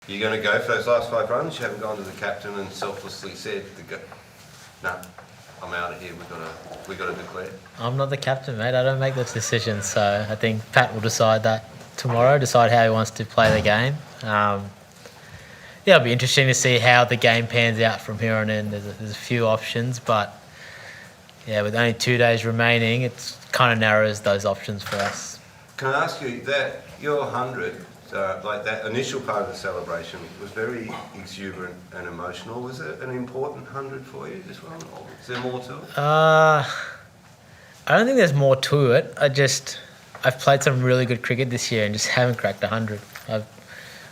You're going to go for those last 5 runs? You haven't gone to the captain and selflessly said, "No, I'm out of here. We've got to declare." I'm not the captain, mate. I don't make those decisions. So I think Pat will decide that tomorrow, decide how he wants to play the game. It'll be interesting to see how the game pans out from here on in. There's a few options, but with only 2 days remaining, it kind of narrows those options for us. Can I ask you that your 100, like that initial part of the celebration, was very exuberant and emotional. Was it an important 100 for you as well, or is there more to it? I don't think there's more to it. I've played some really good cricket this year and just haven't cracked 100. I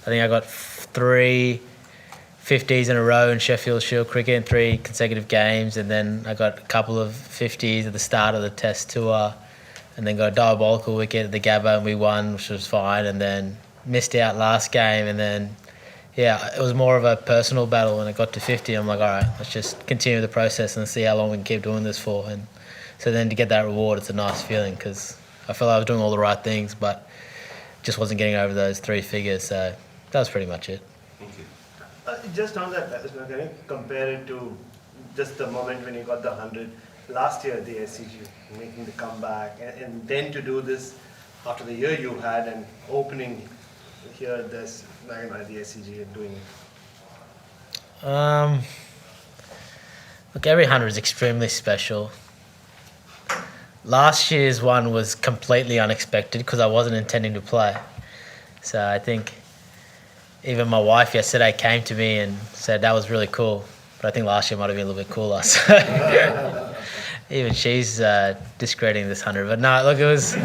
think I got 3 50s in a row in Sheffield Shield cricket in 3 consecutive games, and then I got a couple of 50s at the start of the Test tour, and then got a diabolical wicket at the Gabba and we won, which was fine, and then missed out last game, and then it was more of a personal battle. When it got to 50, I'm like, all right, let's just continue the process and see how long we can keep doing this for. And so then to get that reward, it's a nice feeling, because I felt like I was doing all the right things, but just wasn't getting over those 3 figures. So that was pretty much it. Thank you. Just on that, Usman, can you compare it to just the moment when you got the 100 last year at the SCG, making the comeback, and then to do this after the year you had and opening here at this at the SCG and doing it? Look, every 100 is extremely special. Last year's one was completely unexpected because I wasn't intending to play. So I think even my wife yesterday came to me and said that was really cool. But I think last year might have been a little bit cooler. So even she's discrediting this 100. But no, look, it was...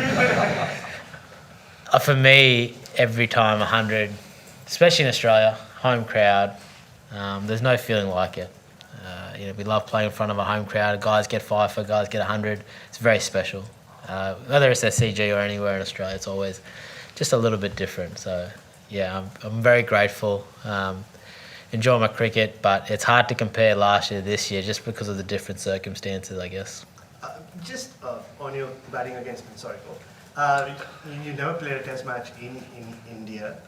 for me, every time 100, especially in Australia, home crowd, there's no feeling like it. We love playing in front of a home crowd. Guys get 5 guys get 100. It's very special. Whether it's SCG or anywhere in Australia, it's always just a little bit different. So, I'm very grateful. Enjoy my cricket, but it's hard to compare last year to this year just because of the different circumstances, I guess. Just on your batting against me, sorry, Paul. You never played a test match in India.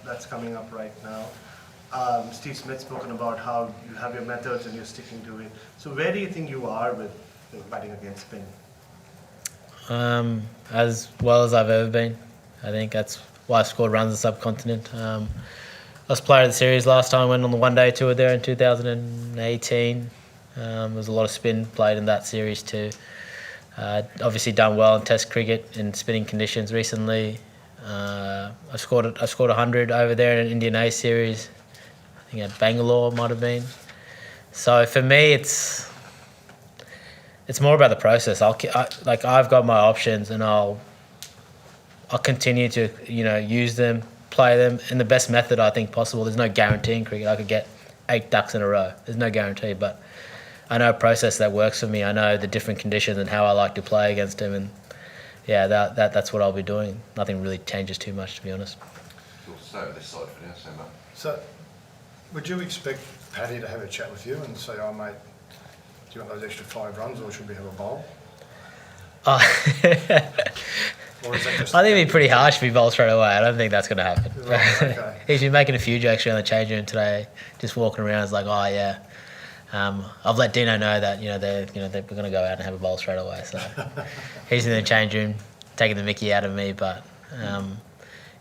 That's coming up right now. Steve Smith's spoken about how you have your methods and you're sticking to it. So where do you think you are with batting against spin? As well as I've ever been. I think that's why I scored runs in the subcontinent. I was player of the series last time. Went on the one-day tour there in 2018. There was a lot of spin played in that series too. Obviously done well in Test cricket in spinning conditions recently. I scored 100 over there in an Indian A series. I think at Bangalore might have been. So for me, it's more about the process. I've got my options, and I'll continue to use them, play them in the best method I think possible. There's no guarantee in cricket. I could get 8 ducks in a row. There's no guarantee, but I know a process that works for me. I know the different conditions and how I like to play against him, and that's what I'll be doing. Nothing really changes too much, to be honest. We'll stay with this side for now, so much. So, would you expect Paddy to have a chat with you and say, "Oh, mate, do you want those extra 5 runs, or should we have a bowl?" Oh. Or is that just I think it'd be pretty harsh if he bowls straight away. I don't think that's going to happen. Right, okay. He's been making a few jokes around the change room today, just walking around. It's like, oh yeah. I've let Dino know that we're going to go out and have a bowl straight away. So he's in the change room taking the mickey out of me. But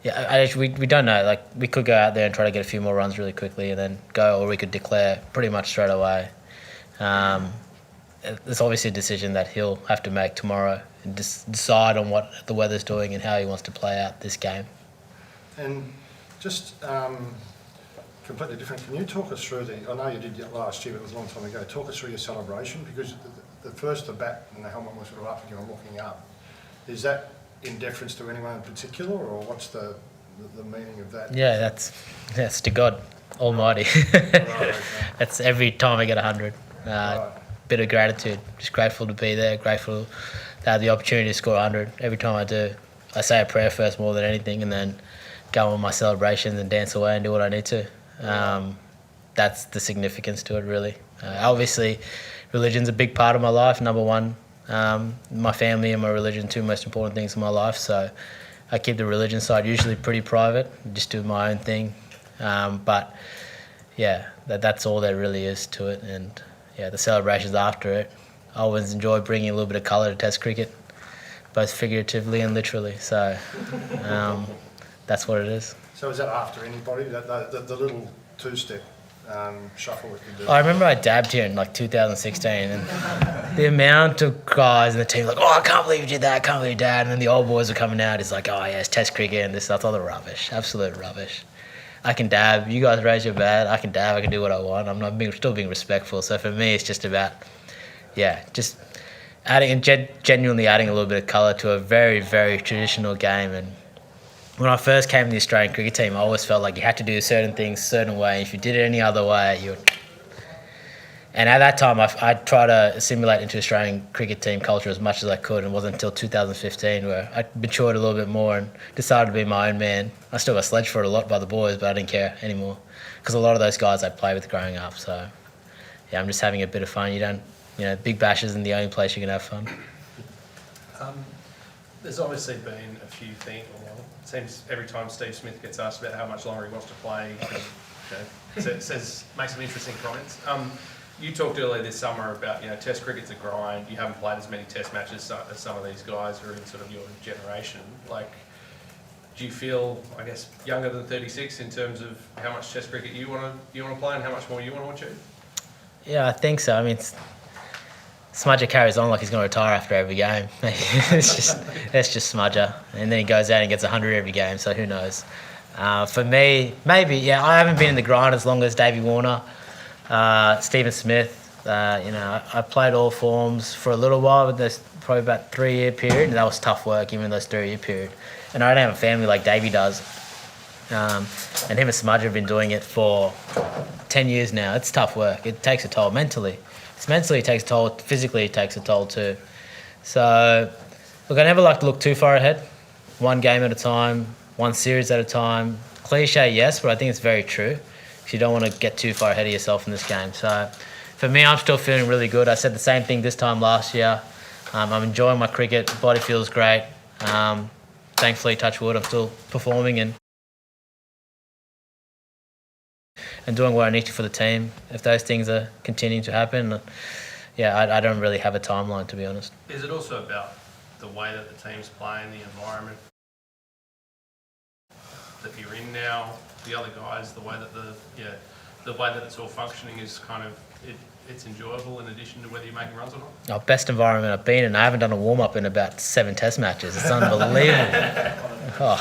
we don't know. Like, we could go out there and try to get a few more runs really quickly and then go, or we could declare pretty much straight away. It's obviously a decision that he'll have to make tomorrow and decide on what the weather's doing and how he wants to play out this game. And just completely different, can you talk us through I know you did it last year, but it was a long time ago. Talk us through your celebration, because the bat and the helmet was sort of up and you were looking up. Is that in deference to anyone in particular, or what's the meaning of that? Yeah, that's to God Almighty. Right, okay. That's every time I get 100. Right. Bit of gratitude. Just grateful to be there. Grateful to have the opportunity to score 100. Every time I do, I say a prayer first more than anything, and then go on my celebrations and dance away and do what I need to. That's the significance to it, really. Obviously, religion's a big part of my life. Number one, my family and my religion, 2 most important things in my life. So I keep the religion side usually pretty private, just do my own thing. But yeah, that's all there really is to it. And yeah, the celebrations after it. I always enjoy bringing a little bit of colour to Test cricket, both figuratively and literally. So that's what it is. So is that after anybody, the little two-step shuffle that you do? I remember I dabbed here in like 2016, and the amount of guys in the team like, oh, I can't believe you did that, I can't believe you did that. And then the old boys were coming out, it's like, oh yeah, it's Test cricket and this, that's all the rubbish, absolute rubbish. I can dab, you guys raise your bat, I can dab, I can do what I want. I'm not still being respectful. So for me, it's just about, just adding and genuinely adding a little bit of colour to a very, very traditional game. And when I first came to the Australian cricket team, I always felt like you had to do certain things a certain way. If you did it any other way, you would... And at that time, I tried to assimilate into Australian cricket team culture as much as I could. And it wasn't until 2015 where I matured a little bit more and decided to be my own man. I still got sledged for it a lot by the boys, but I didn't care anymore because a lot of those guys I played with growing up. So yeah, I'm just having a bit of fun. Big bash isn't the only place you can have fun. There's obviously been a few things. Well, it seems every time Steve Smith gets asked about how much longer he wants to play, makes some interesting comments. You talked earlier this summer about Test cricket's a grind. You haven't played as many Test matches as some of these guys who are in sort of your generation. Like, do you feel, I guess, younger than 36 in terms of how much Test cricket you want to play and how much more you want to achieve? Yeah, I think so. I mean, Smudger carries on like he's going to retire after every game. That's just Smudger. And then he goes out and gets 100 every game, so who knows. For me, maybe, I haven't been in the grind as long as Davey Warner, Stephen Smith. I played all forms for a little while, but there's probably about 3-year period, and that was tough work, even those 3-year period. And I don't have a family like Davey does. And him and Smudger have been doing it for 10 years now. It's tough work. It takes a toll mentally. Mentally it takes a toll, physically it takes a toll too. So, look, I never like to look too far ahead. One game at a time, one series at a time. Cliche, yes, but I think it's very true because you don't want to get too far ahead of yourself in this game. So, for me, I'm still feeling really good. I said the same thing this time last year. I'm enjoying my cricket. The body feels great. Thankfully, touch wood, I'm still performing and doing what I need to for the team. If those things are continuing to happen, I don't really have a timeline, to be honest. Is it also about the way that the team's playing, the environment that you're in now, the other guys, the way that it's all functioning is kind of it's enjoyable in addition to whether you're making runs or not? Best environment I've been in. I haven't done a warm-up in about 7 Test matches. It's unbelievable.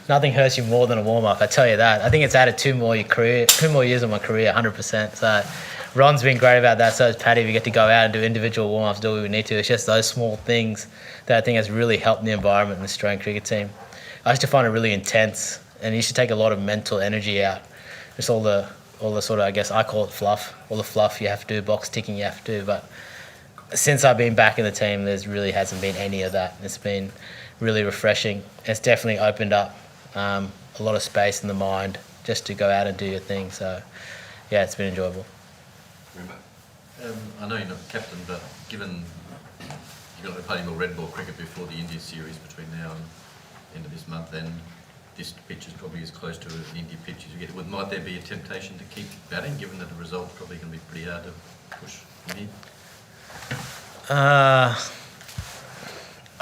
Nothing hurts you more than a warm-up, I tell you that. I think it's added 2 more years of my career, 100%. So Ron's been great about that, so has Paddy. We get to go out and do individual warm-ups, do what we need to. It's just those small things that I think has really helped the environment in the Australian cricket team. I used to find it really intense, and it used to take a lot of mental energy out. Just all the sort of, I guess I call it fluff, all the fluff you have to do, box ticking you have to do. But since I've been back in the team, there's really hasn't been any of that. It's been really refreshing. It's definitely opened up a lot of space in the mind just to go out and do your thing. So, yeah, it's been enjoyable. I know you're not the captain, but given you're going to be playing more red ball cricket before the India series between now and the end of this month, then this pitch is probably as close to an India pitch as you get. Might there be a temptation to keep batting, given that the result's probably going to be pretty hard to push from here?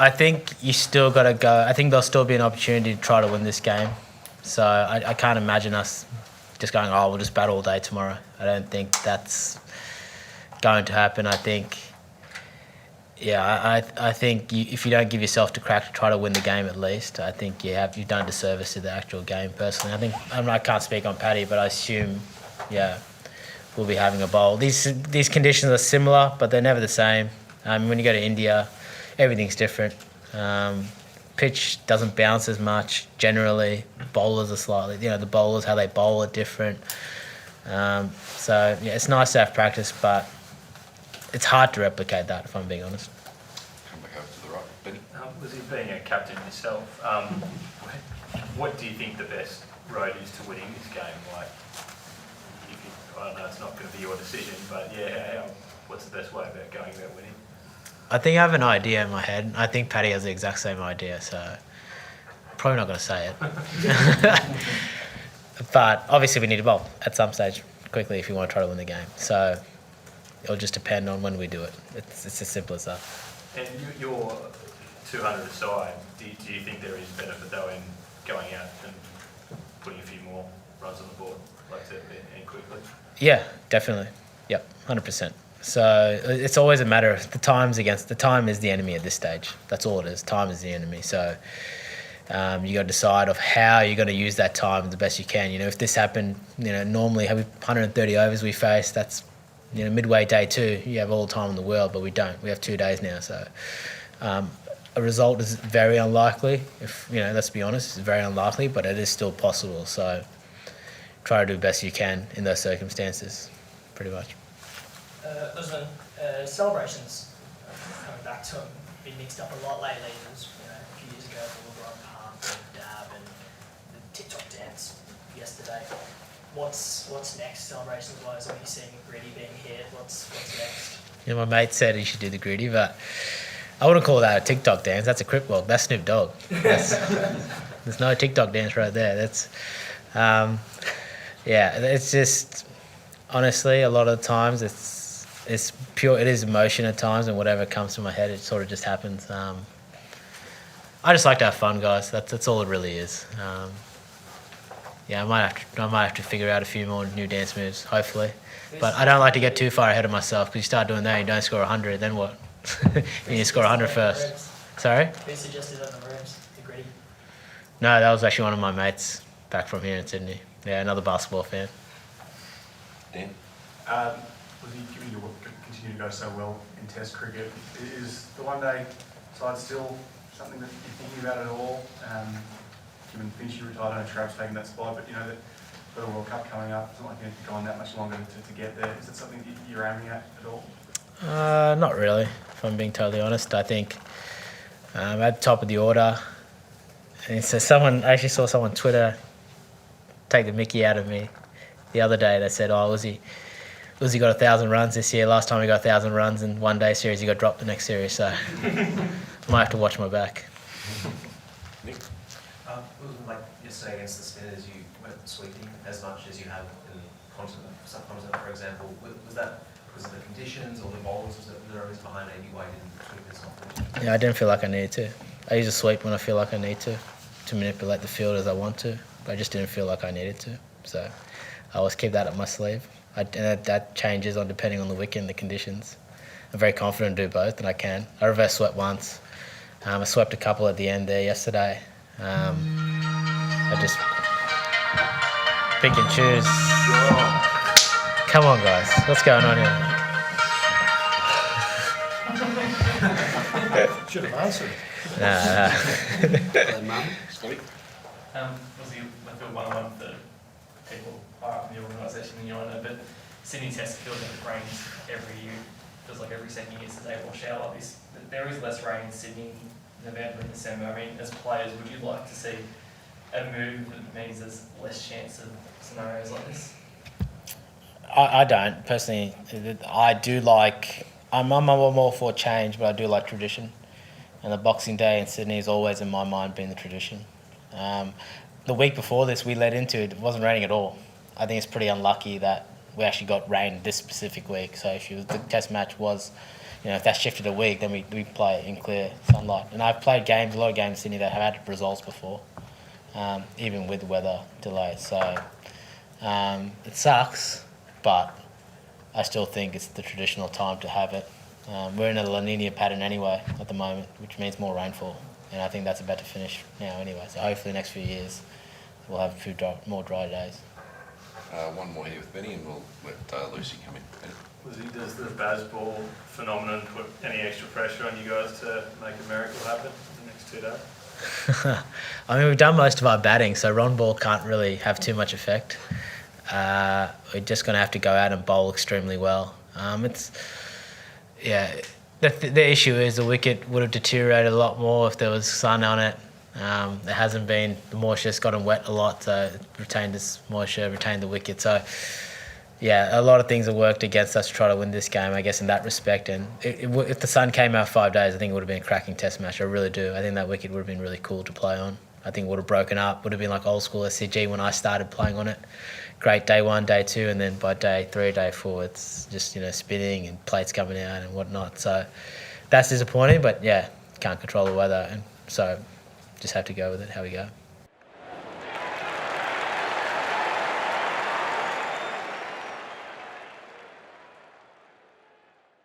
I think you still got to go. I think there'll still be an opportunity to try to win this game. So I can't imagine us just going, we'll just bat all day tomorrow. I don't think that's going to happen. I think, I think if you don't give yourself the crack to try to win the game at least, I think you've done a disservice to the actual game personally. I can't speak on Paddy, but I assume, we'll be having a bowl. These conditions are similar, but they're never the same. When you go to India, everything's different. Pitch doesn't bounce as much generally. Bowlers are slightly, the bowlers, how they bowl are different. It's nice to have practice, but it's hard to replicate that, if I'm being honest. Come back over to the right. Benny. Was he being a captain yourself? What do you think the best road is to winning this game? I know it's not going to be your decision, but what's the best way about going about winning? I think I have an idea in my head. I think Paddy has the exact same idea, so probably not going to say it. But obviously we need to bowl at some stage quickly if you want to try to win the game. So it'll just depend on when we do it. It's as simple as that. And your 200 aside, do you think there is benefit though in going out and putting a few more runs on the board, like to and quickly? Yeah, definitely. Yep, 100%. So it's always a matter of the time is the enemy at this stage. That's all it is. Time is the enemy. So you got to decide of how you're going to use that time the best you can. If this happened, normally 130 overs we face, that's midway day 2, you have all the time in the world, but we don't. We have 2 days now, so a result is very unlikely. If let's be honest, it's very unlikely, but it is still possible. So try to do the best you can in those circumstances, pretty much. Usman, celebrations, coming back to them, been mixed up a lot lately. It was, a few years ago, the LeBron Park and Dab and the TikTok dance yesterday. What's next celebrations wise? Are you seeing gritty being hit? What's next? My mate said he should do the gritty, but I wouldn't call that a TikTok dance. That's a crip walk. That's Snoop Dogg. There's no TikTok dance right there. That's it's just honestly a lot of the times it's pure. It is emotion at times, and whatever comes to my head, it sort of just happens. I just like to have fun, guys. That's all it really is. I might have to figure out a few more new dance moves, hopefully. But I don't like to get too far ahead of myself, because you start doing that and you don't score 100, then what? You need to score 100 first. Sorry? Who suggested on the rooms, the gritty? No, that was actually one of my mates back from here in Sydney. Yeah, another basketball fan. Dan? Given your continue to go so well in Test cricket, is the one-day side still something that you're thinking about at all? Given Finchy retired, I know Trav's taking that spot, but that for the World Cup coming up, it's not like you're going that much longer to get there. Is it something that you're aiming at all? Not really, if I'm being totally honest. I think at the top of the order, and so I actually saw someone on Twitter take the mickey out of me the other day. They said, Uzi got 1,000 runs this year. Last time he got 1,000 runs in one day series, he got dropped the next series. So I might have to watch my back. Nick? Like yesterday against the Spinners, you weren't sweeping as much as you have in subcontinent, for example. Was that because of the conditions or the bowlers? Was there a reason behind maybe why you didn't sweep as often? Yeah, I didn't feel like I needed to. I usually sweep when I feel like I need to manipulate the field as I want to. But I just didn't feel like I needed to. So I always keep that up my sleeve. And that changes depending on the wicket and the conditions. I'm very confident to do both, and I can. I reverse swept once. I swept a couple at the end there yesterday. I just pick and choose. Come on, guys. What's going on here? Should have answered. Scotty? Obviously, I feel one-on-one for people higher up in the organisation than you, I know, but Sydney Test feels like it rains every year. Feels like every second year since April shower like this. There is less rain in Sydney in November and December. I mean, as players, would you like to see a move that means there's less chance of scenarios like this? I don't personally. I do like. I'm more for change, but I do like tradition. And the Boxing Day in Sydney has always, in my mind, been the tradition. The week before this, we led into it. It wasn't raining at all. I think it's pretty unlucky that we actually got rain this specific week. So the Test match was, if that shifted a week, then we play in clear sunlight. And I've played a lot of games in Sydney that have had results before, even with weather delays. So it sucks, but I still think it's the traditional time to have it. We're in a La Nina pattern anyway at the moment, which means more rainfall. And I think that's about to finish now anyway. So hopefully the next few years we'll have a few more dry days. One more here with Benny, and we'll let Lucy come in. Benny? Does the Bazball phenomenon put any extra pressure on you guys to make a miracle happen in the next 2 days? I mean, we've done most of our batting, so Ron Ball can't really have too much effect. We're just going to have to go out and bowl extremely well. The issue is the wicket would have deteriorated a lot more if there was sun on it. There hasn't been. The moisture's gotten wet a lot, so it retained this moisture, retained the wicket. So, a lot of things have worked against us to try to win this game, I guess, in that respect. And if the sun came out 5 days, I think it would have been a cracking Test match. I really do. I think that wicket would have been really cool to play on. I think it would have broken up. Would have been like old school SCG when I started playing on it. Great day 1, day 2, and then by day 3, day 4, it's just spinning and plates coming out and whatnot. So that's disappointing, but yeah, can't control the weather, and so just have to go with it how we go.